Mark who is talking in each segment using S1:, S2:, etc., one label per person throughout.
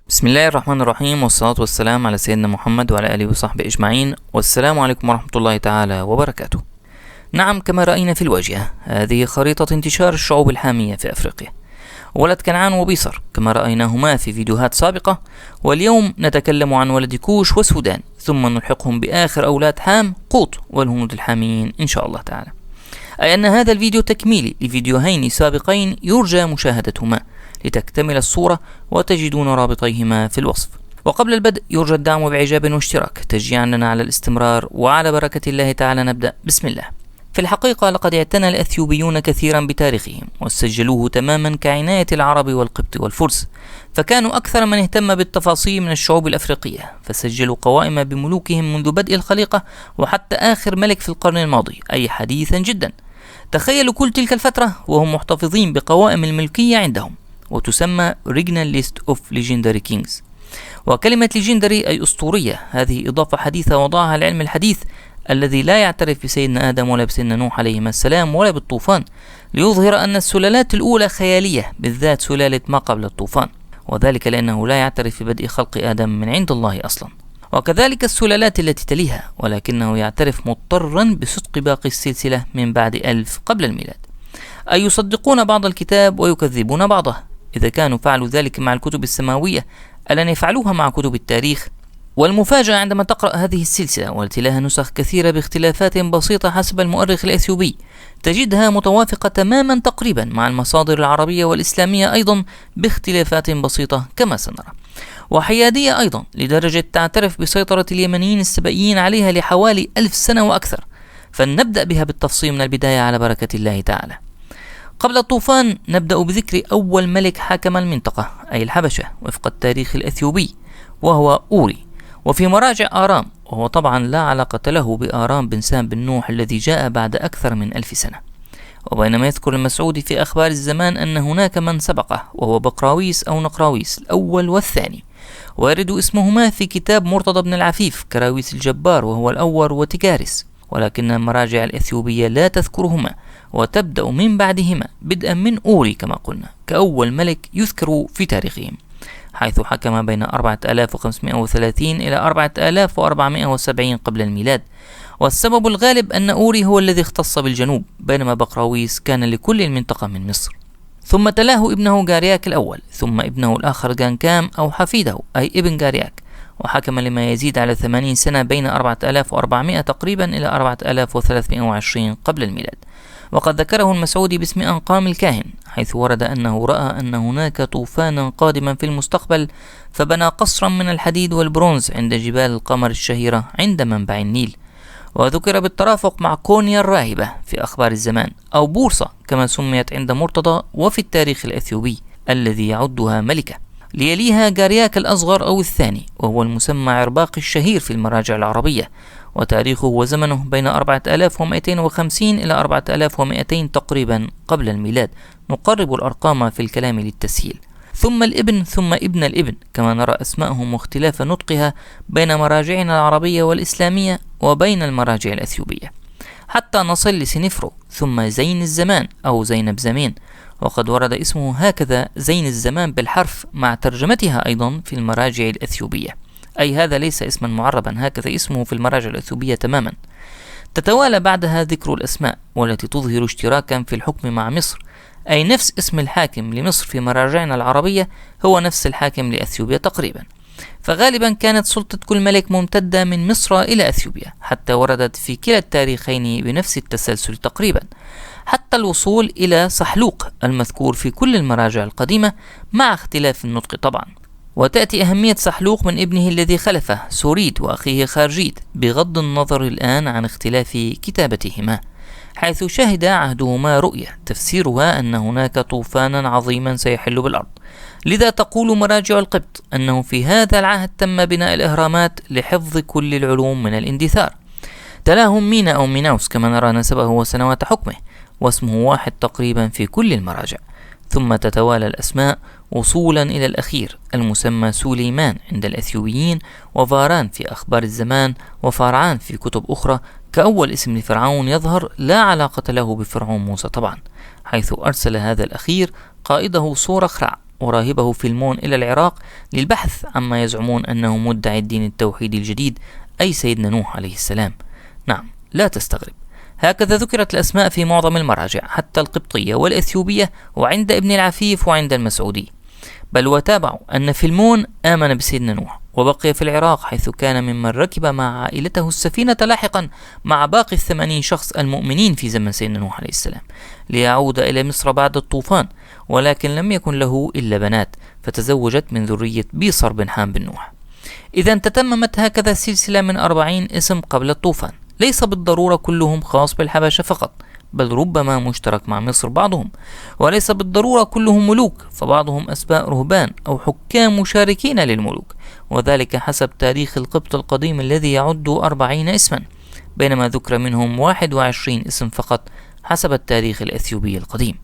S1: بسم الله الرحمن الرحيم، والصلاة والسلام على سيدنا محمد وعلى آله وصحبه أجمعين، والسلام عليكم ورحمة الله تعالى وبركاته. نعم، كما رأينا في الواجهة، هذه خريطة انتشار الشعوب الحامية في أفريقيا، ولد كنعان وبيصر كما رأيناهما في فيديوهات سابقة، واليوم نتكلم عن ولد كوش والسودان، ثم نلحقهم بآخر أولاد حام قوط والهنود الحاميين إن شاء الله تعالى. أي أن هذا الفيديو تكميلي لفيديوهين سابقين يرجى مشاهدتهما لتكتمل الصورة، وتجدون رابطيهما في الوصف. وقبل البدء يرجى الدعم بإعجاب واشتراك تشجيعا لنا على الاستمرار، وعلى بركة الله تعالى نبدأ. بسم الله. في الحقيقة لقد اعتنى الأثيوبيون كثيرا بتاريخهم، وسجلوه تماما كعناية العرب والقبط والفرس، فكانوا أكثر من اهتم بالتفاصيل من الشعوب الأفريقية، فسجلوا قوائم بملوكهم منذ بدء الخليقة وحتى آخر ملك في القرن الماضي، أي حديثا جدا. تخيلوا كل تلك الفترة وهم محتفظين بقوائم الملكية عندهم، وتسمى Regional List of Legendary Kings. وكلمة Legendary أي أسطورية، هذه إضافة حديثة وضعها العلم الحديث الذي لا يعترف بسيدنا آدم ولا بسيدنا نوح عليهما السلام ولا بالطوفان، ليظهر أن السلالات الأولى خيالية، بالذات سلالة ما قبل الطوفان، وذلك لأنه لا يعترف ببدء خلق آدم من عند الله أصلا. وكذلك السلالات التي تليها، ولكنه يعترف مضطرا بصدق باقي السلسلة من بعد 1000 قبل الميلاد. أي يصدقون بعض الكتاب ويكذبون بعضه. إذا كانوا فعلوا ذلك مع الكتب السماوية، ألن يفعلوها مع كتب التاريخ؟ والمفاجأة عندما تقرأ هذه السلسلة والتي لها نسخ كثيرة باختلافات بسيطة حسب المؤرخ الأثيوبي، تجدها متوافقة تماما تقريبا مع المصادر العربية والإسلامية أيضا باختلافات بسيطة كما سنرى، وحيادية أيضا لدرجة تعترف بسيطرة اليمنيين السبئيين عليها لحوالي 1000 سنة وأكثر. فلنبدأ بها بالتفصيل من البداية على بركة الله تعالى. قبل الطوفان نبدأ بذكر أول ملك حكم المنطقة أي الحبشة وفق التاريخ الأثيوبي، وهو أوري، وفي مراجع آرام، وهو طبعا لا علاقة له بآرام بن سام بن نوح الذي جاء بعد أكثر من 1000 سنة. وبينما يذكر المسعودي في أخبار الزمان أن هناك من سبقه وهو بقراويس أو نقراويس الأول والثاني، ويرد اسمهما في كتاب مرتضى بن العفيف كراويس الجبار وهو الأول وتكارس، ولكن المراجع الأثيوبية لا تذكرهما، وتبدأ من بعدهما بدءا من أوري كما قلنا كأول ملك يذكر في تاريخهم، حيث حكم بين 4530 إلى 4470 قبل الميلاد. والسبب الغالب أن أوري هو الذي اختص بالجنوب، بينما بقراويس كان لكل المنطقة من مصر. ثم تلاه ابنه جارياك الأول، ثم ابنه الآخر جانكام أو حفيده أي ابن جارياك، وحكم لما يزيد على 80 سنة بين 4400 تقريبا إلى 4320 قبل الميلاد. وقد ذكره المسعودي باسم أنقام الكاهن، حيث ورد أنه رأى أن هناك طوفانا قادما في المستقبل، فبنى قصرا من الحديد والبرونز عند جبال القمر الشهيرة عند منبع النيل. وذكر بالترافق مع كونيا الراهبة في أخبار الزمان أو بورصة كما سميت عند مرتضى وفي التاريخ الأثيوبي الذي يعدها ملكة. ليليها جارياك الأصغر أو الثاني، وهو المسمى عرباق الشهير في المراجع العربية، وتاريخه وزمنه بين 4250 إلى 4200 تقريبا قبل الميلاد، نقرب الأرقام في الكلام للتسهيل. ثم الابن، ثم ابن الابن، كما نرى أسماءهم واختلاف نطقها بين مراجعنا العربية والإسلامية وبين المراجع الأثيوبية، حتى نصل لسنفرو، ثم زين الزمان أو زينب زمين، وقد ورد اسمه هكذا زين الزمان بالحرف مع ترجمتها أيضا في المراجع الأثيوبية، أي هذا ليس اسما معربا، هكذا اسمه في المراجع الأثيوبية تماما. تتوالى بعدها ذكر الأسماء والتي تظهر اشتراكا في الحكم مع مصر، أي نفس اسم الحاكم لمصر في مراجعنا العربية هو نفس الحاكم لأثيوبيا تقريبا، فغالبا كانت سلطة كل ملك ممتدة من مصر إلى أثيوبيا، حتى وردت في كلا التاريخين بنفس التسلسل تقريبا، حتى الوصول إلى صحلوق المذكور في كل المراجع القديمة مع اختلاف النطق طبعا. وتأتي أهمية صحلوق من ابنه الذي خلفه سوريد وأخيه خارجيد، بغض النظر الآن عن اختلاف كتابتهما، حيث شهد عهدهما رؤية تفسيرها أن هناك طوفانا عظيما سيحل بالأرض. لذا تقول مراجع القبط أنه في هذا العهد تم بناء الإهرامات لحفظ كل العلوم من الاندثار. تلاهم مينا أو ميناوس كما نرى نسبه وسنوات حكمه، واسمه واحد تقريبا في كل المراجع. ثم تتوالى الأسماء وصولا إلى الأخير المسمى سليمان عند الأثيوبيين، وفاران في أخبار الزمان، وفارعان في كتب أخرى، كأول اسم لفرعون يظهر لا علاقة له بفرعون موسى طبعا، حيث أرسل هذا الأخير قائده صورة خرع وراهبه فيلمون إلى العراق للبحث عما يزعمون أنه مدعي الدين التوحيدي الجديد، أي سيدنا نوح عليه السلام. نعم، لا تستغرب، هكذا ذكرت الأسماء في معظم المراجع حتى القبطية والإثيوبية وعند ابن العفيف وعند المسعودي. بل وتابعوا أن فيلمون آمن بسيدنا نوح وبقي في العراق، حيث كان ممن ركب مع عائلته السفينة لاحقا مع باقي 80 شخص المؤمنين في زمن سيدنا نوح عليه السلام ليعود إلى مصر بعد الطوفان، ولكن لم يكن له إلا بنات، فتزوجت من ذرية بيصر بن حام بن نوح. إذا تتممت هكذا سلسلة من 40 اسم قبل الطوفان، ليس بالضرورة كلهم خاص بالحبشة فقط، بل ربما مشترك مع مصر بعضهم، وليس بالضرورة كلهم ملوك، فبعضهم أسماء رهبان أو حكام مشاركين للملوك، وذلك حسب تاريخ القبط القديم الذي يعد 40 اسما، بينما ذكر منهم 21 اسم فقط حسب التاريخ الأثيوبي القديم.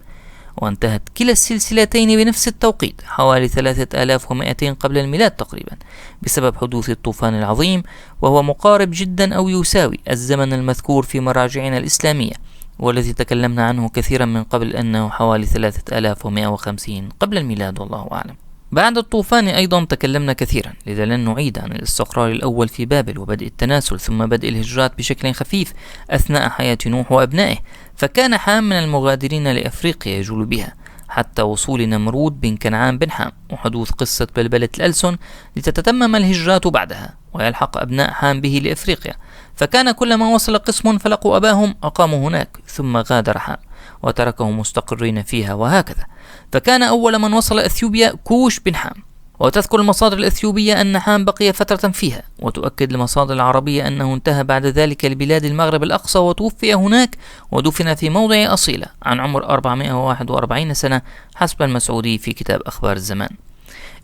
S1: وانتهت كلا السلسلتين بنفس التوقيت حوالي 3200 قبل الميلاد تقريبا، بسبب حدوث الطوفان العظيم، وهو مقارب جدا أو يساوي الزمن المذكور في مراجعنا الإسلامية، والذي تكلمنا عنه كثيرا من قبل أنه حوالي 3150 قبل الميلاد، والله أعلم. بعد الطوفان أيضا تكلمنا كثيرا، لذا لن نعيد عن الاستقرار الأول في بابل وبدء التناسل ثم بدء الهجرات بشكل خفيف أثناء حياة نوح وأبنائه، فكان حام من المغادرين لأفريقيا يجول بها حتى وصول نمرود بن كنعان بن حام وحدوث قصة بلبلة الألسن لتتتمم الهجرات بعدها ويلحق أبناء حام به لأفريقيا، فكان كلما وصل قسم فلقوا أباهم أقاموا هناك ثم غادر حام وتركهم مستقرين فيها، وهكذا. فكان أول من وصل أثيوبيا كوش بن حام، وتذكر المصادر الأثيوبية أن حام بقي فترة فيها، وتؤكد المصادر العربية أنه انتهى بعد ذلك لبلاد المغرب الأقصى وتوفي هناك ودفن في موضع أصيلة عن عمر 441 سنة حسب المسعودي في كتاب أخبار الزمان.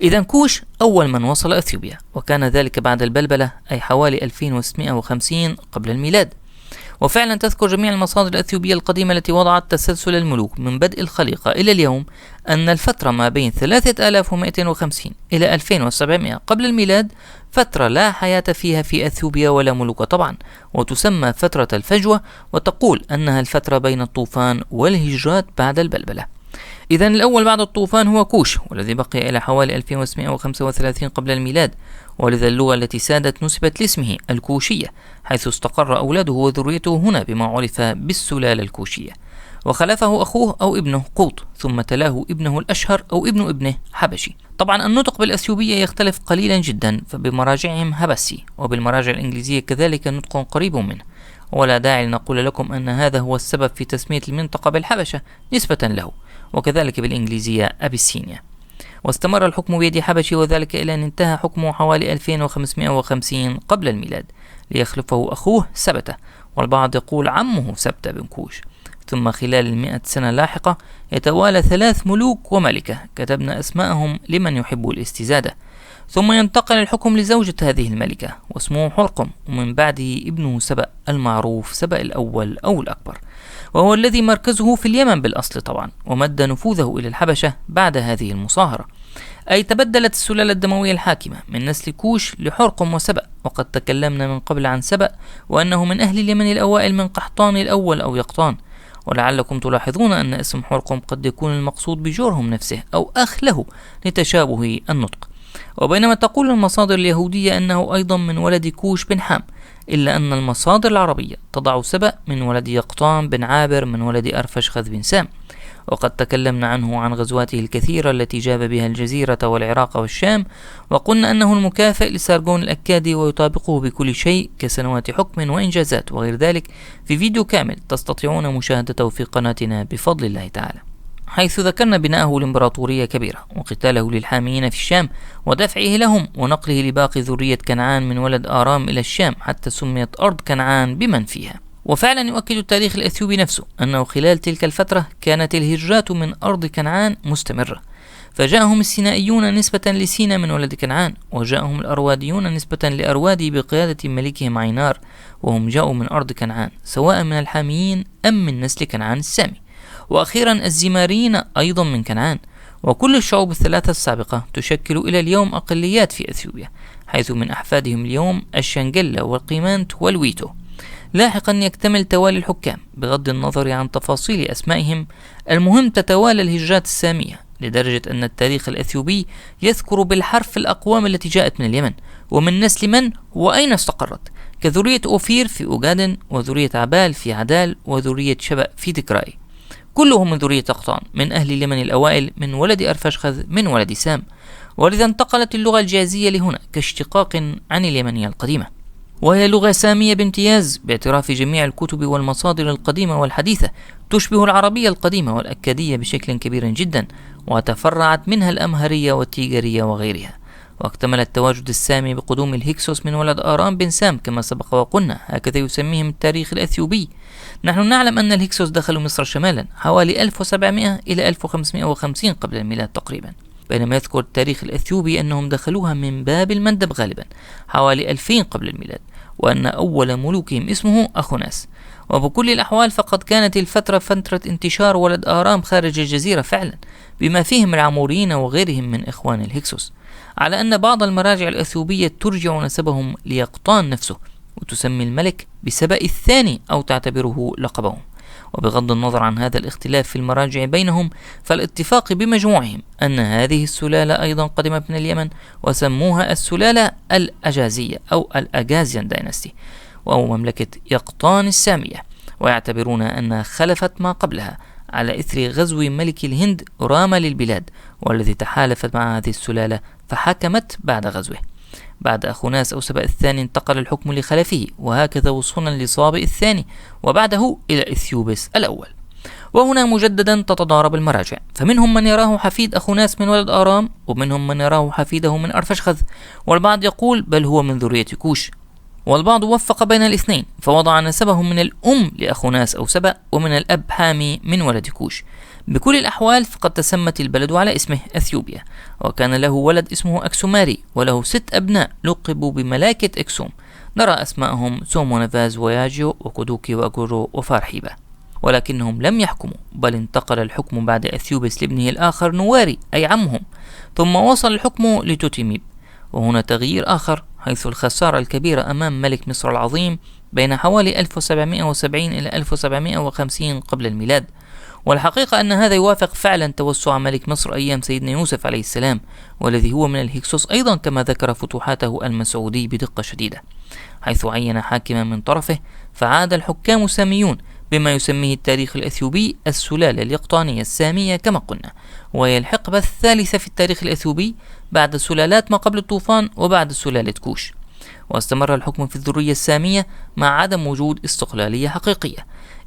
S1: إذا كوش أول من وصل أثيوبيا، وكان ذلك بعد البلبلة أي حوالي 2650 قبل الميلاد. وفعلا تذكر جميع المصادر الأثيوبية القديمة التي وضعت تسلسل الملوك من بدء الخليقة إلى اليوم أن الفترة ما بين 3250 إلى 2700 قبل الميلاد فترة لا حياة فيها في أثيوبيا ولا ملوك طبعا، وتسمى فترة الفجوة، وتقول أنها الفترة بين الطوفان والهجرات بعد البلبلة. إذن الأول بعد الطوفان هو كوش، والذي بقي إلى حوالي 2635 قبل الميلاد، ولذا اللغة التي سادت نسبت لاسمه الكوشية، حيث استقر أولاده وذريته هنا بما عرف بالسلالة الكوشية. وخلفه أخوه أو ابنه قوط، ثم تلاه ابنه الأشهر أو ابن ابنه حبشي. طبعا النطق بالأثيوبية يختلف قليلا جدا، فبمراجعهم هبسي، وبالمراجع الإنجليزية كذلك نطق قريب منه، ولا داعي لنقول لكم أن هذا هو السبب في تسمية المنطقة بالحبشة نسبة له، وكذلك بالإنجليزية أبيسينيا. واستمر الحكم بيد حبشي، وذلك إلى أن انتهى حكمه حوالي 2550 قبل الميلاد ليخلفه أخوه سبتة، والبعض يقول عمه سبتة بن كوش. ثم خلال 100 سنة لاحقة يتوالى 3 ملوك وملكة كتبنا أسماءهم لمن يحب الاستزادة، ثم ينتقل الحكم لزوجة هذه الملكة واسمه حرقم، ومن بعده ابنه سبأ المعروف سبأ الأول أو الأكبر، وهو الذي مركزه في اليمن بالأصل طبعا، ومد نفوذه إلى الحبشة بعد هذه المصاهرة، أي تبدلت السلالة الدموية الحاكمة من نسل كوش لحرقم وسبأ. وقد تكلمنا من قبل عن سبأ وأنه من أهل اليمن الأوائل من قحطان الأول أو يقطان، ولعلكم تلاحظون أن اسم حرقم قد يكون المقصود بجرهم نفسه أو أخ له لتشابه النطق. وبينما تقول المصادر اليهودية أنه أيضا من ولد كوش بن حام، إلا أن المصادر العربية تضع سبأ من ولد يقطان بن عابر من ولد أرفشخذ بن سام. وقد تكلمنا عنه عن غزواته الكثيرة التي جاب بها الجزيرة والعراق والشام، وقلنا أنه المكافئ لسارغون الأكادي ويطابقه بكل شيء كسنوات حكم وإنجازات وغير ذلك، في فيديو كامل تستطيعون مشاهدته في قناتنا بفضل الله تعالى، حيث ذكرنا بناءه لإمبراطورية كبيرة وقتاله للحاميين في الشام ودفعه لهم ونقله لباقي ذرية كنعان من ولد آرام إلى الشام حتى سميت أرض كنعان بمن فيها. وفعلا يؤكد التاريخ الأثيوبي نفسه أنه خلال تلك الفترة كانت الهجرات من أرض كنعان مستمرة، فجاءهم السينائيون نسبة لسينا من ولد كنعان، وجاءهم الأرواديون نسبة لأروادي بقيادة ملكهم عينار، وهم جاءوا من أرض كنعان سواء من الحاميين أم من نسل كنعان السامي، وأخيرا الزماريين أيضا من كنعان. وكل الشعوب الثلاثة السابقة تشكل إلى اليوم أقليات في أثيوبيا، حيث من أحفادهم اليوم الشنجلة والقيمانت والويتو. لاحقا يكتمل توالي الحكام بغض النظر عن تفاصيل أسمائهم، المهم تتوالى الهجرات السامية لدرجة أن التاريخ الأثيوبي يذكر بالحرف الأقوام التي جاءت من اليمن ومن نسل من وأين استقرت، كذرية أوفير في أوغادن، وذرية عبال في عدال، وذرية شبأ في دكراي، كلهم من ذرية قطان من أهل اليمن الأوائل من ولد أرفشخذ من ولد سام. ولذا انتقلت اللغة الجازية لهنا كاشتقاق عن اليمنية القديمة، وهي لغة سامية بامتياز باعتراف جميع الكتب والمصادر القديمة والحديثة، تشبه العربية القديمة والأكادية بشكل كبير جدا، وتفرعت منها الأمهرية والتيجرية وغيرها. واكتمل التواجد السامي بقدوم الهكسوس من ولد آرام بن سام كما سبق وقلنا، هكذا يسميهم التاريخ الأثيوبي. نحن نعلم أن الهكسوس دخلوا مصر شمالا حوالي 1700 إلى 1550 قبل الميلاد تقريبا، بينما يذكر التاريخ الأثيوبي أنهم دخلوها من باب المندب غالبا حوالي 2000 قبل الميلاد، وأن أول ملوكهم اسمه أخوناس. وبكل الأحوال فقد كانت الفترة فترة انتشار ولد آرام خارج الجزيرة فعلا، بما فيهم العموريين وغيرهم من إخوان الهكسوس، على أن بعض المراجع الأثيوبية ترجع نسبهم ليقطان نفسه، وتسمي الملك بسبأ الثاني أو تعتبره لقبهم. وبغض النظر عن هذا الاختلاف في المراجع بينهم، فالاتفاق بمجموعهم أن هذه السلالة أيضا قدمت من اليمن، وسموها السلالة الأجازية أو الأجازيان داينستي أو مملكة يقطان السامية، ويعتبرون أنها خلفت ما قبلها على إثر غزو ملك الهند راما للبلاد، والذي تحالفت مع هذه السلالة فحكمت بعد غزوه. بعد أخوناس أو سبأ الثاني انتقل الحكم لخلفه، وهكذا وصولا لصابئ الثاني، وبعده إلى إثيوبس الأول. وهنا مجددا تتضارب المراجع، فمنهم من يراه حفيد أخوناس من ولد آرام، ومنهم من يراه حفيده من أرفشخذ، والبعض يقول بل هو من ذرية كوش، والبعض وفق بين الاثنين فوضع نسبه من الأم لأخوناس أو سبأ، ومن الأب حامي من ولد كوش. بكل الأحوال فقد تسمت البلد على اسمه أثيوبيا، وكان له ولد اسمه أكسوماري، وله 6 أبناء لقبوا بملاكة إكسوم، نرى أسماءهم سوم ونفاز وياجيو وكودوكي وأجورو وفارحيبة، ولكنهم لم يحكموا، بل انتقل الحكم بعد أثيوبس لابنه الآخر نواري أي عمهم، ثم وصل الحكم لتوتيميب. وهنا تغيير آخر، حيث الخسارة الكبيرة أمام ملك مصر العظيم بين حوالي 1770 إلى 1750 قبل الميلاد. والحقيقة أن هذا يوافق فعلا توسع ملك مصر أيام سيدنا يوسف عليه السلام، والذي هو من الهكسوس أيضا كما ذكر فتوحاته المسعودي بدقة شديدة، حيث عين حاكما من طرفه، فعاد الحكام الساميون بما يسميه التاريخ الأثيوبي السلالة اليقطانية السامية كما قلنا، وهي الحقبة الثالثة في التاريخ الأثيوبي بعد سلالات ما قبل الطوفان وبعد سلالة كوش. واستمر الحكم في الذرية السامية مع عدم وجود استقلالية حقيقية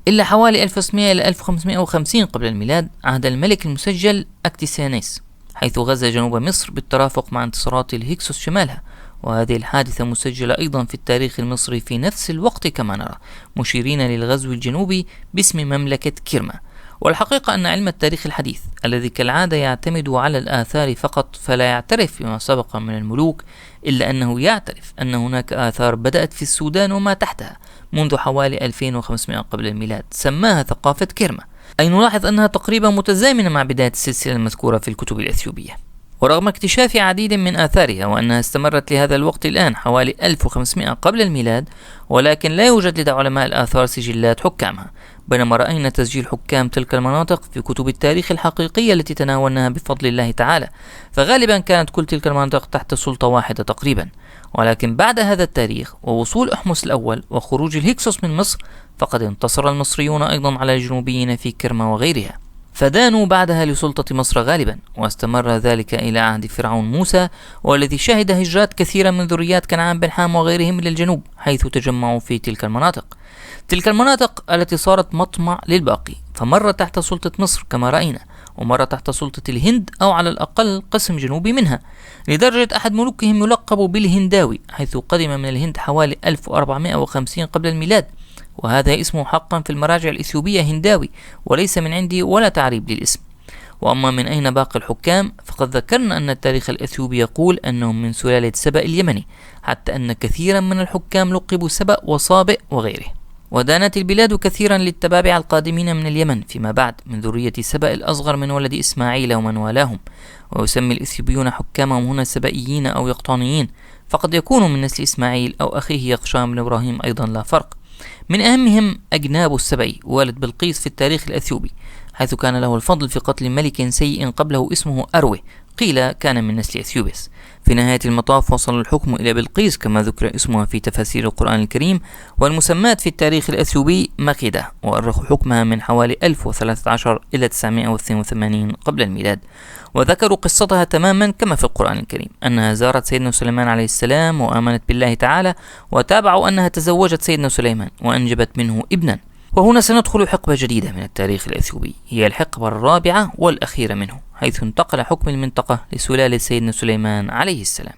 S1: إلا حوالي 1600 إلى 1550 قبل الميلاد، عهد الملك المسجل أكتسيانيس، حيث غزا جنوب مصر بالترافق مع انتصارات الهكسوس شمالها. وهذه الحادثة مسجلة أيضا في التاريخ المصري في نفس الوقت كما نرى، مشيرين للغزو الجنوبي باسم مملكة كيرما. والحقيقة أن علم التاريخ الحديث الذي كالعادة يعتمد على الآثار فقط فلا يعترف بما سبق من الملوك، إلا أنه يعترف أن هناك آثار بدأت في السودان وما تحتها منذ حوالي 2500 قبل الميلاد، سماها ثقافة كيرما، أي نلاحظ أنها تقريبا متزامنة مع بداية السلسلة المذكورة في الكتب الأثيوبية. ورغم اكتشاف عديد من آثارها وأنها استمرت لهذا الوقت الآن حوالي 1500 قبل الميلاد، ولكن لا يوجد لدى علماء الآثار سجلات حكامها، بينما رأينا تسجيل حكام تلك المناطق في كتب التاريخ الحقيقية التي تناولناها بفضل الله تعالى، فغالبا كانت كل تلك المناطق تحت سلطة واحدة تقريبا. ولكن بعد هذا التاريخ ووصول أحمس الأول وخروج الهكسوس من مصر، فقد انتصر المصريون أيضا على الجنوبيين في كرما وغيرها، فدانوا بعدها لسلطة مصر غالبا، واستمر ذلك إلى عهد فرعون موسى، والذي شهد هجرات كثيرة من ذريات كنعان بن حام وغيرهم إلى الجنوب، حيث تجمعوا في تلك المناطق التي صارت مطمع للباقي، فمر تحت سلطة مصر كما رأينا، ومر تحت سلطة الهند أو على الأقل قسم جنوبي منها، لدرجة أحد ملوكهم يلقب بالهنداوي، حيث قدم من الهند حوالي 1450 قبل الميلاد، وهذا اسمه حقا في المراجع الإثيوبية هنداوي، وليس من عندي ولا تعريب للاسم. وأما من أين باقي الحكام، فقد ذكرنا أن التاريخ الأثيوبي يقول أنهم من سلالة سبأ اليمني، حتى أن كثيرا من الحكام لقبوا سبأ وصابئ وغيره. ودانت البلاد كثيرا للتبابع القادمين من اليمن فيما بعد من ذرية سبأ الأصغر من ولد إسماعيل ومن والاهم، ويسمي الإثيوبيون حكامهم هنا سبئيين أو يقطانيين، فقد يكونوا من نسل إسماعيل أو أخيه يقشام بن إبراهيم أيضا لا فرق. من أهمهم أجناب السبئي والد بلقيس في التاريخ الأثيوبي، حيث كان له الفضل في قتل ملك سيء قبله اسمه أروي، قيل كان من نسل أثيوبس. في نهاية المطاف وصل الحكم إلى بلقيس كما ذكر اسمها في تفاسير القرآن الكريم، والمسمات في التاريخ الأثيوبي مكيدة، وأرخوا حكمها من حوالي 1013 إلى 982 قبل الميلاد. وذكروا قصتها تماما كما في القرآن الكريم، أنها زارت سيدنا سليمان عليه السلام وآمنت بالله تعالى، وتابعوا أنها تزوجت سيدنا سليمان وأنجبت منه ابنا. وهنا سندخل حقبة جديدة من التاريخ الأثيوبي، هي الحقبة الرابعة والأخيرة منه، حيث انتقل حكم المنطقة لسلالة سيدنا سليمان عليه السلام.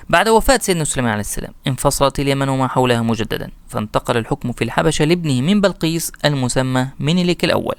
S1: بعد وفاة سيدنا سليمان عليه السلام انفصلت اليمن وما حولها مجددا، فانتقل الحكم في الحبشة لابنه من بلقيس المسمى منيلك الأول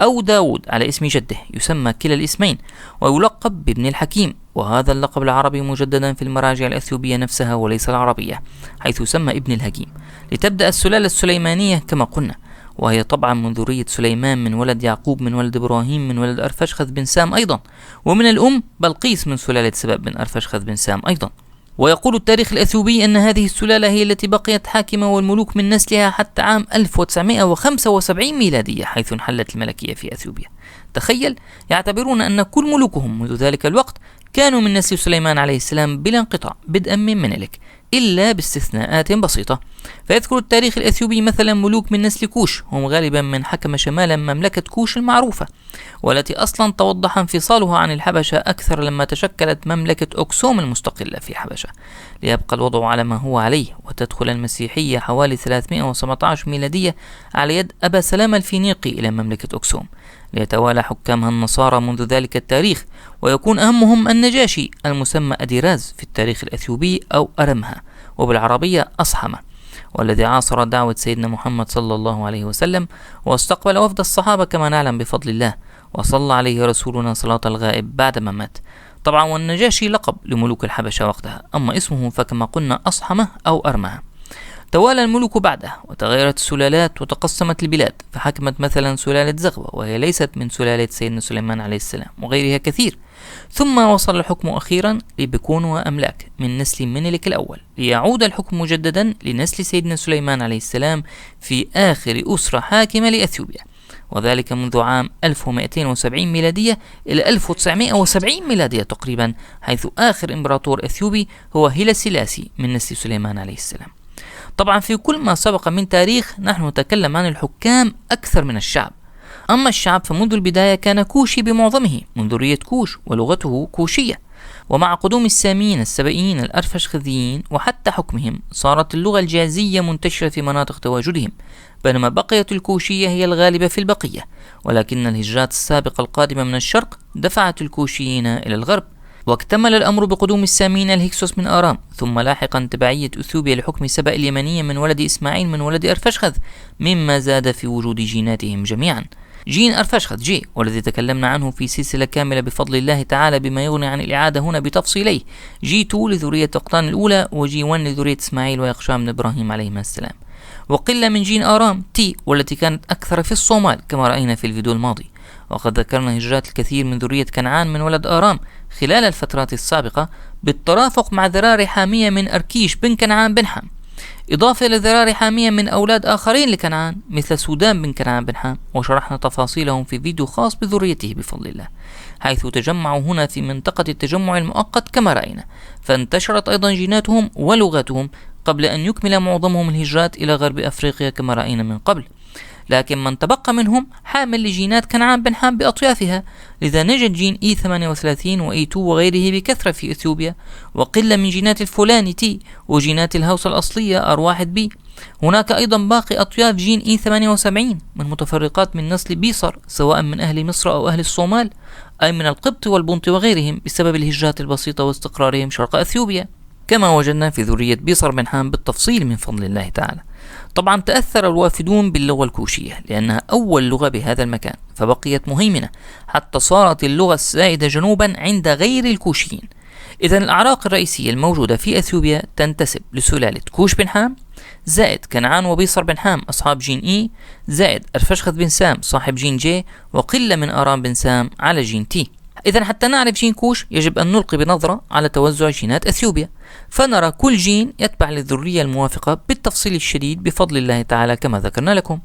S1: أو داود على اسم جده، يسمى كلا الاسمين ويلقب بابن الحكيم، وهذا اللقب العربي مجددا في المراجع الأثيوبية نفسها وليس العربية، حيث يسمى ابن الحكيم، لتبدأ السلالة السليمانية كما قلنا، وهي طبعا من ذرية سليمان من ولد يعقوب من ولد إبراهيم من ولد أرفشخذ بن سام أيضا، ومن الأم بلقيس من سلالة سبأ بن أرفشخذ بن سام أيضا. ويقول التاريخ الأثيوبي أن هذه السلالة هي التي بقيت حاكمة والملوك من نسلها حتى عام 1975 ميلادية، حيث انحلت الملكية في أثيوبيا. تخيل، يعتبرون أن كل ملوكهم منذ ذلك الوقت كانوا من نسل سليمان عليه السلام بلا انقطاع بدءا من منيلك، إلا باستثناءات بسيطة. فيذكر التاريخ الأثيوبي مثلا ملوك من نسل كوش، هم غالبا من حكم شمالا مملكة كوش المعروفة، والتي أصلا توضح انفصالها عن الحبشة أكثر لما تشكلت مملكة أكسوم المستقلة في حبشة، ليبقى الوضع على ما هو عليه، وتدخل المسيحية حوالي 317 ميلادية على يد أبا سلام الفينيقي إلى مملكة أكسوم، ليتوالى حكامها النصارى منذ ذلك التاريخ، ويكون أهمهم النجاشي المسمى أديراز في التاريخ الأثيوبي أو أرمها وبالعربية أصحمة، والذي عاصر دعوة سيدنا محمد صلى الله عليه وسلم واستقبل وفد الصحابة كما نعلم بفضل الله، وصلى عليه رسولنا صلاة الغائب بعدما مات. طبعا والنجاشي لقب لملوك الحبشة وقتها، أما اسمه فكما قلنا أصحمة أو أرمها. توالى الملوك بعده وتغيرت السلالات وتقسمت البلاد، فحكمت مثلا سلالة زغوة وهي ليست من سلالة سيدنا سليمان عليه السلام وغيرها كثير، ثم وصل الحكم أخيرا لبكون وأملاك من نسل منيلك الأول، ليعود الحكم مجددا لنسل سيدنا سليمان عليه السلام في آخر أسرة حاكمة لأثيوبيا، وذلك منذ عام 1270 ميلادية إلى 1970 ميلادية تقريبا، حيث آخر إمبراطور أثيوبي هو هيلا سيلاسي من نسل سليمان عليه السلام. طبعا في كل ما سبق من تاريخ نحن نتكلم عن الحكام أكثر من الشعب. أما الشعب فمنذ البداية كان كوشي بمعظمه من ذرية كوش ولغته كوشية، ومع قدوم الساميين السبئيين الأرفشخذيين وحتى حكمهم صارت اللغة الجازية منتشرة في مناطق تواجدهم، بينما بقيت الكوشية هي الغالبة في البقية، ولكن الهجرات السابقة القادمة من الشرق دفعت الكوشيين إلى الغرب. واكتمل الأمر بقدوم الساميين الهكسوس من آرام، ثم لاحقا تبعية أثيوبيا لحكم سبأ اليمنية من ولد إسماعيل من ولد أرفشخذ، مما زاد في وجود جيناتهم جميعا. جين أرفشخذ جي، والذي تكلمنا عنه في سلسلة كاملة بفضل الله تعالى بما يغني عن الإعادة هنا بتفصيليه، جي 2 لذرية أقطان الأولى، وجي 1 لذرية إسماعيل ويقشام بن إبراهيم عليهما السلام. وقل من جين آرام تي، والتي كانت أكثر في الصومال كما رأينا في الفيديو الماضي. وقد ذكرنا هجرات الكثير من ذرية كنعان من ولد آرام خلال الفترات السابقة بالترافق مع ذراري حامية من أركيش بن كنعان بن حام، إضافة إلى ذراري حامية من أولاد آخرين لكنعان مثل سودان بن كنعان بن حام، وشرحنا تفاصيلهم في فيديو خاص بذريته بفضل الله، حيث تجمعوا هنا في منطقة التجمع المؤقت كما رأينا، فانتشرت أيضا جيناتهم ولغتهم قبل أن يكمل معظمهم الهجرات إلى غرب أفريقيا كما رأينا من قبل. لكن من تبقى منهم حامل لجينات كنعان بن حام بأطيافها، لذا نجد جين E38 و E2 وغيره بكثرة في إثيوبيا، وقلة من جينات الفلاني تي وجينات الهوس الأصلية R1B. هناك أيضا باقي أطياف جين E78 من متفرقات من نسل بيصر، سواء من أهل مصر أو أهل الصومال، أي من القبط والبنط وغيرهم، بسبب الهجرات البسيطة واستقرارهم شرق أثيوبيا، كما وجدنا في ذرية بيصر بن حام بالتفصيل من فضل الله تعالى. طبعا تأثر الوافدون باللغة الكوشية لأنها أول لغة بهذا المكان، فبقيت مهيمنة حتى صارت اللغة السائدة جنوبا عند غير الكوشيين. إذن الأعراق الرئيسية الموجودة في أثيوبيا تنتسب لسلالة كوش بن حام، زائد كنعان وبيصر بن حام أصحاب جين إي، زائد أرفشخذ بن سام صاحب جين جي، وقلة من آرام بن سام على جين تي. إذن حتى نعرف جين كوش يجب أن نلقي بنظرة على توزع جينات أثيوبيا، فنرى كل جين يتبع للذرية الموافقة بالتفصيل الشديد بفضل الله تعالى كما ذكرنا لكم.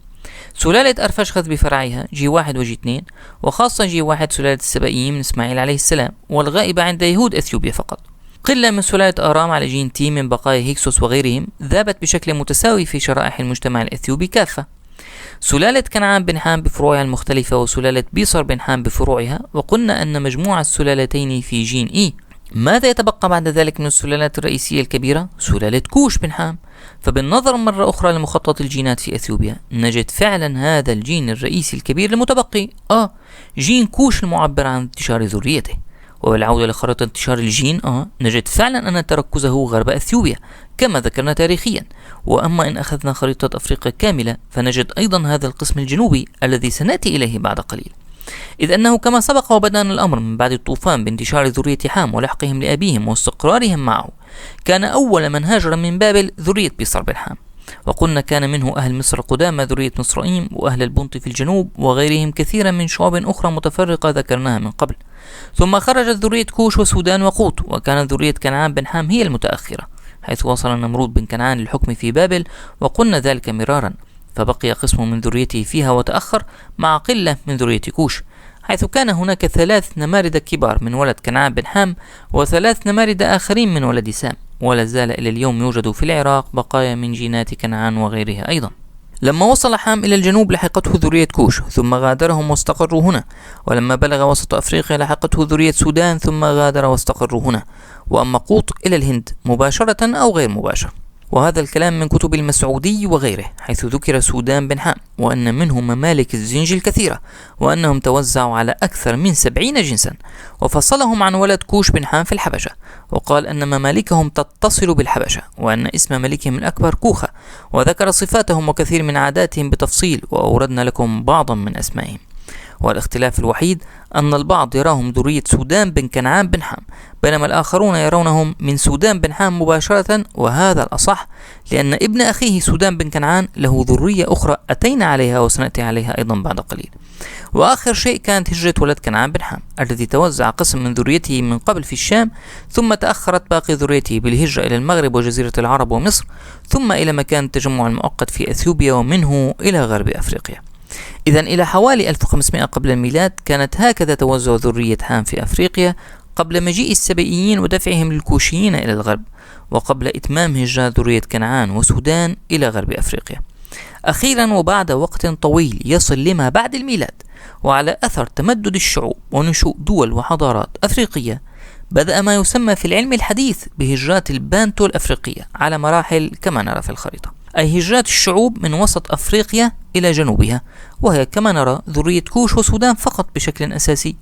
S1: سلالة أرفشخذ بفرعها جي 1 وجي 2، وخاصة جي 1 سلالة السبائيين من إسماعيل عليه السلام، والغائبة عند يهود أثيوبيا فقط. قلة من سلالة آرام على جين تي من بقايا هيكسوس وغيرهم ذابت بشكل متساوي في شرائح المجتمع الأثيوبي كافة. سلالة كنعان بن حام بفروعها المختلفة وسلالة بيصر بن حام بفروعها، وقلنا أن مجموع السلالتين في جين إي. ماذا يتبقى بعد ذلك من السلالات الرئيسية الكبيرة؟ سلالة كوش بن حام. فبالنظر مرة أخرى لمخطط الجينات في أثيوبيا نجد فعلا هذا الجين الرئيسي الكبير المتبقي جين كوش المعبر عن انتشار ذريته. وبالعودة لخريطة انتشار الجين نجد فعلا أن تركزه غرب أثيوبيا كما ذكرنا تاريخيا. وأما إن أخذنا خريطة أفريقيا كاملة فنجد أيضا هذا القسم الجنوبي الذي سنأتي إليه بعد قليل، إذ أنه كما سبق وبدأنا الأمر من بعد الطوفان بانتشار ذرية حام ولحقهم لأبيهم واستقرارهم معه، كان أول من هاجر من بابل ذرية بيصر بن حام. وقلنا كان منه أهل مصر القدامى ذرية مصرائيم وأهل البنط في الجنوب وغيرهم كثيرا من شعوب أخرى متفرقة ذكرناها من قبل. ثم خرجت ذرية كوش وسودان وقوط، وكانت ذرية كنعان بن حام هي المتأخرة، حيث وصل نمرود بن كنعان للحكم في بابل، وقلنا ذلك مرارا، فبقي قسم من ذريته فيها وتأخر مع قلة من ذرية كوش، حيث كان هناك 3 نمارد كبار من ولد كنعان بن حام و3 نمارد آخرين من ولد سام، ولا زال إلى اليوم يوجد في العراق بقايا من جينات كنعان وغيرها أيضا. لما وصل حام إلى الجنوب لحقته ذرية كوش ثم غادرهم واستقروا هنا، ولما بلغ وسط أفريقيا لحقته ذرية سودان ثم غادر واستقروا هنا، وأما قوط إلى الهند مباشرة أو غير مباشر. وهذا الكلام من كتب المسعودي وغيره، حيث ذكر سودان بن حام وأن منهم ممالك الزنج الكثيرة، وأنهم توزعوا على أكثر من 70 جنسا، وفصلهم عن ولد كوش بن حام في الحبشة، وقال أن ممالكهم تتصل بالحبشة، وأن اسم ملكهم الأكبر كوخة، وذكر صفاتهم وكثير من عاداتهم بتفصيل، وأوردنا لكم بعضا من أسمائهم. والاختلاف الوحيد أن البعض يراهم ذرية سودان بن كنعان بن حام، بينما الآخرون يرونهم من سودان بن حام مباشرة، وهذا الأصح، لأن ابن أخيه سودان بن كنعان له ذرية أخرى أتينا عليها وسنأتي عليها أيضا بعد قليل. وآخر شيء كانت هجرة ولد كنعان بن حام الذي توزع قسم من ذريته من قبل في الشام، ثم تأخرت باقي ذريته بالهجرة إلى المغرب وجزيرة العرب ومصر، ثم إلى مكان التجمع المؤقت في أثيوبيا، ومنه إلى غرب أفريقيا. إذن إلى حوالي 1500 قبل الميلاد كانت هكذا توزع ذرية حام في أفريقيا قبل مجيء السبئيين ودفعهم للكوشيين إلى الغرب، وقبل إتمام هجرة ذرية كنعان وسودان إلى غرب أفريقيا. أخيرا وبعد وقت طويل يصل لما بعد الميلاد، وعلى أثر تمدد الشعوب ونشوء دول وحضارات أفريقية، بدأ ما يسمى في العلم الحديث بهجرات البانتو الأفريقية على مراحل كما نرى في الخريطة، أي هجرات الشعوب من وسط أفريقيا إلى جنوبها، وهي كما نرى ذرية كوش وسودان فقط بشكل أساسي،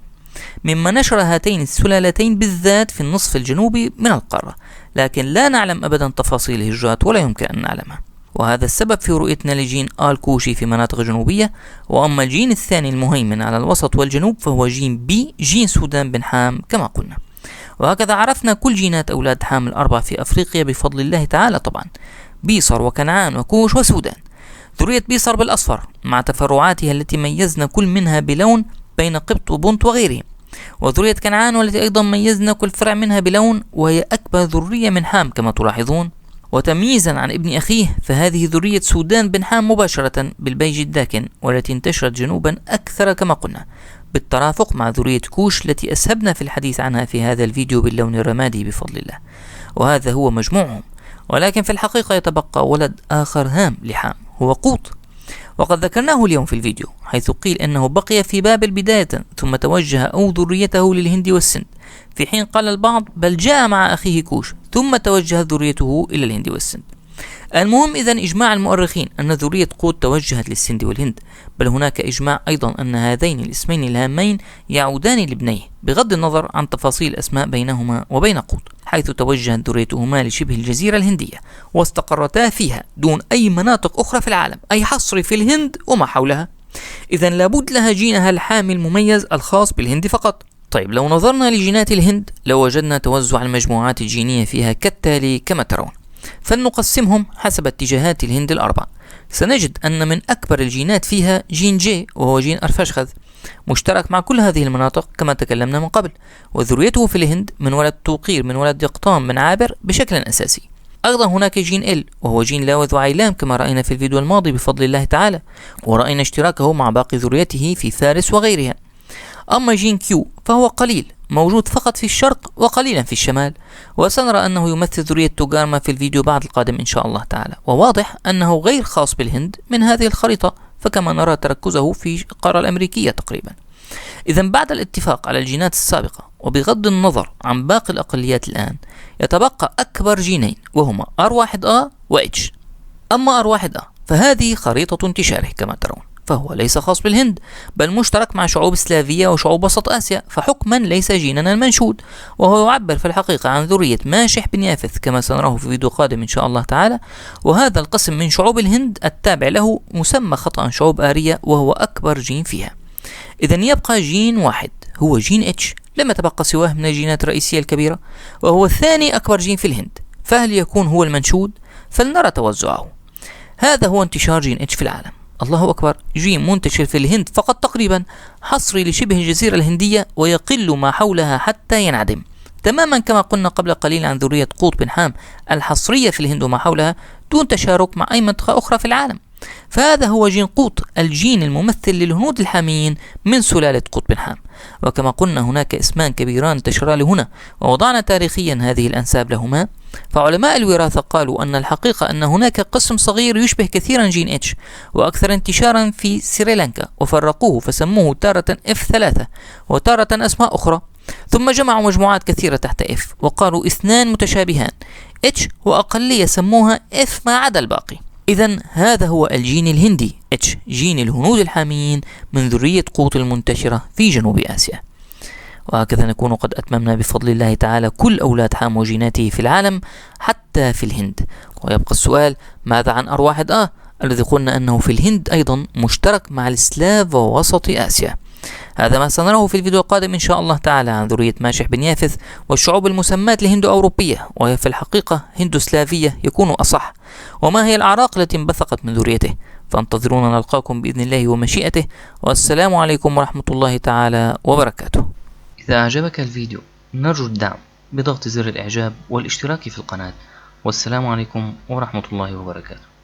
S1: مما نشر هاتين السلالتين بالذات في النصف الجنوبي من القارة، لكن لا نعلم أبدا تفاصيل الهجرات ولا يمكن أن نعلمها. وهذا السبب في رؤيتنا لجين آل كوشي في مناطق جنوبية. وأما الجين الثاني المهيمن على الوسط والجنوب فهو جين بي، جين سودان بن حام كما قلنا. وهكذا عرفنا كل جينات أولاد حام الأربع في أفريقيا بفضل الله تعالى طبعا، بيصر وكنعان وكوش وسودان. ذرية بيصر بالأصفر مع تفرعاتها التي ميزنا كل منها بلون بين قبط وبنط وغيرهم، وذرية كنعان والتي أيضا ميزنا كل فرع منها بلون، وهي أكبر ذرية من حام كما تلاحظون. وتمييزا عن ابن أخيه فهذه ذرية سودان بن حام مباشرة بالبيج الداكن، والتي انتشرت جنوبا أكثر كما قلنا، بالترافق مع ذرية كوش التي أسهبنا في الحديث عنها في هذا الفيديو باللون الرمادي بفضل الله. وهذا هو مجموعهم، ولكن في الحقيقة يتبقى ولد آخر هام لحام هو قوط، وقد ذكرناه اليوم في الفيديو، حيث قيل أنه بقي في بابل بداية ثم توجه أو ذريته للهند والسند، في حين قال البعض بل جاء مع أخيه كوش ثم توجه ذريته إلى الهند والسند. المهم إذن إجماع المؤرخين أن ذرية قوط توجهت للسند والهند، بل هناك إجماع أيضا أن هذين الاسمين الهامين يعودان لابنيه، بغض النظر عن تفاصيل الأسماء بينهما وبين قوط، حيث توجهت ذريتهما لشبه الجزيرة الهندية واستقرتا فيها دون أي مناطق أخرى في العالم، أي حصر في الهند وما حولها. إذن لابد لها جينها الحامي المميز الخاص بالهند فقط. طيب لو نظرنا لجينات الهند لوجدنا توزع المجموعات الجينية فيها كالتالي كما ترون، فلنقسمهم حسب اتجاهات الهند الأربع. سنجد أن من أكبر الجينات فيها جين جي، وهو جين أرفشخذ، مشترك مع كل هذه المناطق كما تكلمنا من قبل، وذريته في الهند من ولد توقير من ولد يقطام من عابر بشكل أساسي. أيضا هناك جين ال، وهو جين لاوذ وعيلام كما رأينا في الفيديو الماضي بفضل الله تعالى، ورأينا اشتراكه مع باقي ذريته في فارس وغيرها. أما جين كيو فهو قليل، موجود فقط في الشرق وقليلا في الشمال، وسنرى أنه يمثل ذرية توغارما في الفيديو بعد القادم إن شاء الله تعالى. وواضح أنه غير خاص بالهند من هذه الخريطة، فكما نرى تركزه في القارة الأمريكية تقريبا. إذا بعد الاتفاق على الجينات السابقة وبغض النظر عن باقي الأقليات الآن، يتبقى أكبر جينين وهما R1A و H. أما R1A فهذه خريطة انتشاره كما ترون، فهو ليس خاص بالهند بل مشترك مع شعوب سلافية وشعوب وسط آسيا، فحكما ليس جيننا المنشود، وهو يعبر في الحقيقة عن ذرية ماشح بن يافث كما سنراه في فيديو قادم إن شاء الله تعالى. وهذا القسم من شعوب الهند التابع له مسمى خطأ شعوب آرية، وهو أكبر جين فيها. إذا يبقى جين واحد هو جين H، لم يتبقى سواه من الجينات الرئيسية الكبيرة، وهو ثاني أكبر جين في الهند، فهل يكون هو المنشود؟ فلنرى توزعه. هذا هو انتشار جين H في العالم. الله أكبر، جين منتشر في الهند فقط تقريبا، حصري لشبه الجزيرة الهندية ويقل ما حولها حتى ينعدم، تماما كما قلنا قبل قليل عن ذرية قوط بن حام الحصرية في الهند وما حولها دون تشارك مع أي منطقة أخرى في العالم. فهذا هو جين قوط، الجين الممثل للهنود الحاميين من سلالة قوط بن حام. وكما قلنا هناك اسمان كبيران انتشرا لهنا، ووضعنا تاريخيا هذه الأنساب لهما. فعلماء الوراثة قالوا أن الحقيقة أن هناك قسم صغير يشبه كثيرا جين H وأكثر انتشارا في سريلانكا، وفرقوه فسموه تارة F3 وتارة أسماء أخرى، ثم جمعوا مجموعات كثيرة تحت F وقالوا اثنان متشابهان H، وأقلية سموها F ما عدا الباقي. إذا هذا هو الجين الهندي H، جين الهنود الحاميين من ذرية قوط المنتشرة في جنوب آسيا. وهكذا نكون قد أتممنا بفضل الله تعالى كل أولاد حام وجيناته في العالم حتى في الهند. ويبقى السؤال، ماذا عن R1A الذي قلنا أنه في الهند أيضا مشترك مع السلاف ووسط آسيا؟ هذا ما سنراه في الفيديو القادم إن شاء الله تعالى عن ذرية ماشح بن يافث والشعوب المسماة الهندو أوروبية، وهي في الحقيقة هندو سلافية يكون أصح، وما هي الأعراق التي انبثقت من ذريته. فانتظرونا، نلقاكم بإذن الله ومشيئته، والسلام عليكم ورحمة الله تعالى وبركاته. إذا أعجبك الفيديو نرجو الدعم بضغط زر الإعجاب والاشتراك في القناة، والسلام عليكم ورحمة الله وبركاته.